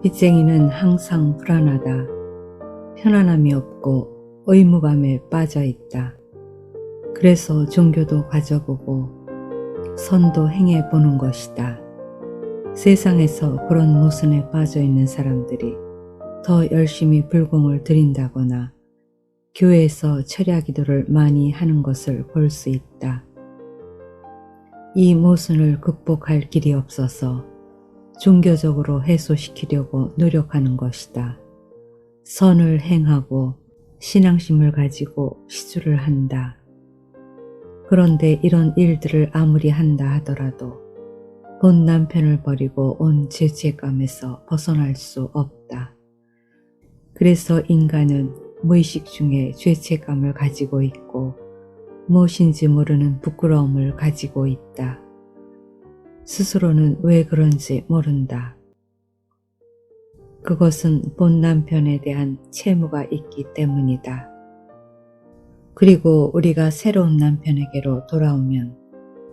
빚쟁이는 항상 불안하다. 편안함이 없고 의무감에 빠져 있다. 그래서 종교도 가져보고 선도 행해보는 것이다. 세상에서 그런 모순에 빠져 있는 사람들이 더 열심히 불공을 드린다거나 교회에서 철야 기도를 많이 하는 것을 볼 수 있다. 이 모순을 극복할 길이 없어서 종교적으로 해소시키려고 노력하는 것이다. 선을 행하고 신앙심을 가지고 시주를 한다. 그런데 이런 일들을 아무리 한다 하더라도 본 남편을 버리고 온 죄책감에서 벗어날 수 없다. 그래서 인간은 무의식 중에 죄책감을 가지고 있고 무엇인지 모르는 부끄러움을 가지고 있다. 스스로는 왜 그런지 모른다. 그것은 본 남편에 대한 채무가 있기 때문이다. 그리고 우리가 새로운 남편에게로 돌아오면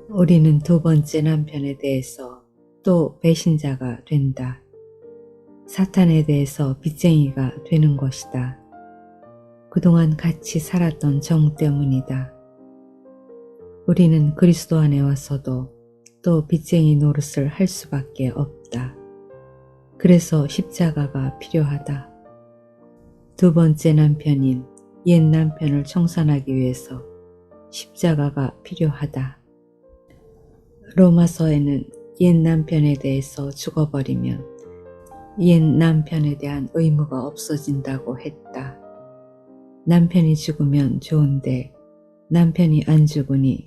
우리는 두 번째 남편에 대해서 또 배신자가 된다. 사탄에 대해서 빚쟁이가 되는 것이다. 그동안 같이 살았던 정 때문이다. 우리는 그리스도 안에 와서도 또 빚쟁이 노릇을 할 수밖에 없다. 그래서 십자가가 필요하다. 두 번째 남편인 옛 남편을 청산하기 위해서 십자가가 필요하다. 로마서에는 옛 남편에 대해서 죽어버리면 옛 남편에 대한 의무가 없어진다고 했다. 남편이 죽으면 좋은데 남편이 안 죽으니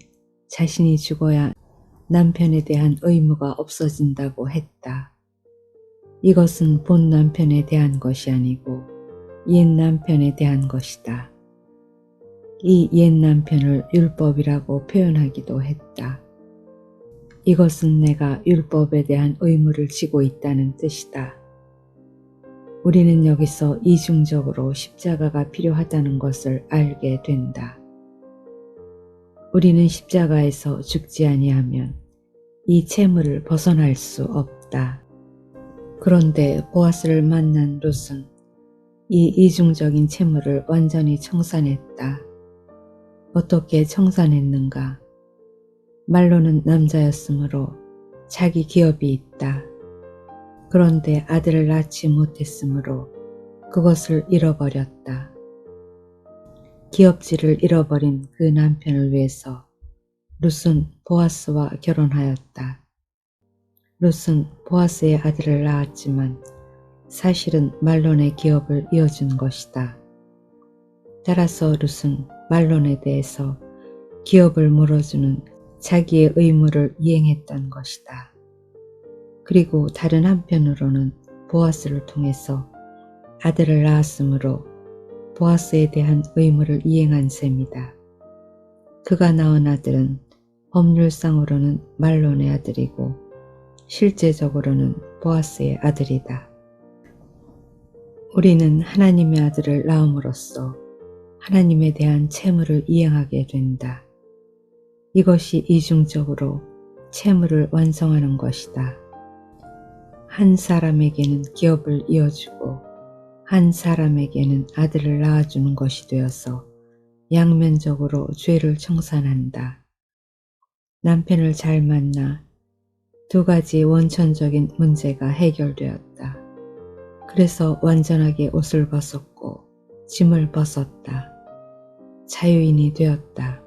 자신이 죽어야 남편에 대한 의무가 없어진다고 했다. 이것은 본 남편에 대한 것이 아니고 옛 남편에 대한 것이다. 이 옛 남편을 율법이라고 표현하기도 했다. 이것은 내가 율법에 대한 의무를 지고 있다는 뜻이다. 우리는 여기서 이중적으로 십자가가 필요하다는 것을 알게 된다. 우리는 십자가에서 죽지 아니하면 이 채무를 벗어날 수 없다. 그런데 보아스를 만난 룻은 이 이중적인 채무를 완전히 청산했다. 어떻게 청산했는가? 말로는 남자였으므로 자기 기업이 있다. 그런데 아들을 낳지 못했으므로 그것을 잃어버렸다. 기업지를 잃어버린 그 남편을 위해서 룻은 보아스와 결혼하였다. 룻은 보아스의 아들을 낳았지만 사실은 말론의 기업을 이어준 것이다. 따라서 룻은 말론에 대해서 기업을 물어주는 자기의 의무를 이행했던 것이다. 그리고 다른 한편으로는 보아스를 통해서 아들을 낳았으므로 보아스에 대한 의무를 이행한 셈이다. 그가 낳은 아들은 법률상으로는 말론의 아들이고 실제적으로는 보아스의 아들이다. 우리는 하나님의 아들을 낳음으로써 하나님에 대한 채무를 이행하게 된다. 이것이 이중적으로 채무를 완성하는 것이다. 한 사람에게는 기업을 이어주고 한 사람에게는 아들을 낳아주는 것이 되어서 양면적으로 죄를 청산한다. 남편을 잘 만나 두 가지 원천적인 문제가 해결되었다. 그래서 완전하게 옷을 벗었고 짐을 벗었다. 자유인이 되었다.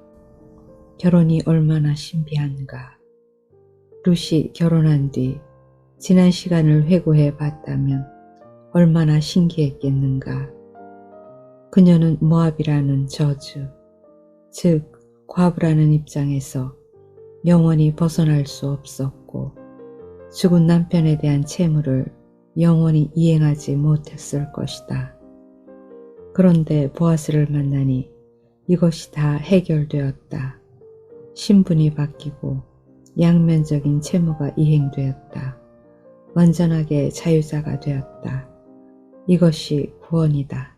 결혼이 얼마나 신비한가. 룻이 결혼한 뒤 지난 시간을 회고해 봤다면 얼마나 신기했겠는가. 그녀는 모압이라는 저주, 즉 과부라는 입장에서 영원히 벗어날 수 없었고 죽은 남편에 대한 채무를 영원히 이행하지 못했을 것이다. 그런데 보아스를 만나니 이것이 다 해결되었다. 신분이 바뀌고 양면적인 채무가 이행되었다. 완전하게 자유자가 되었다. 이것이 구원이다.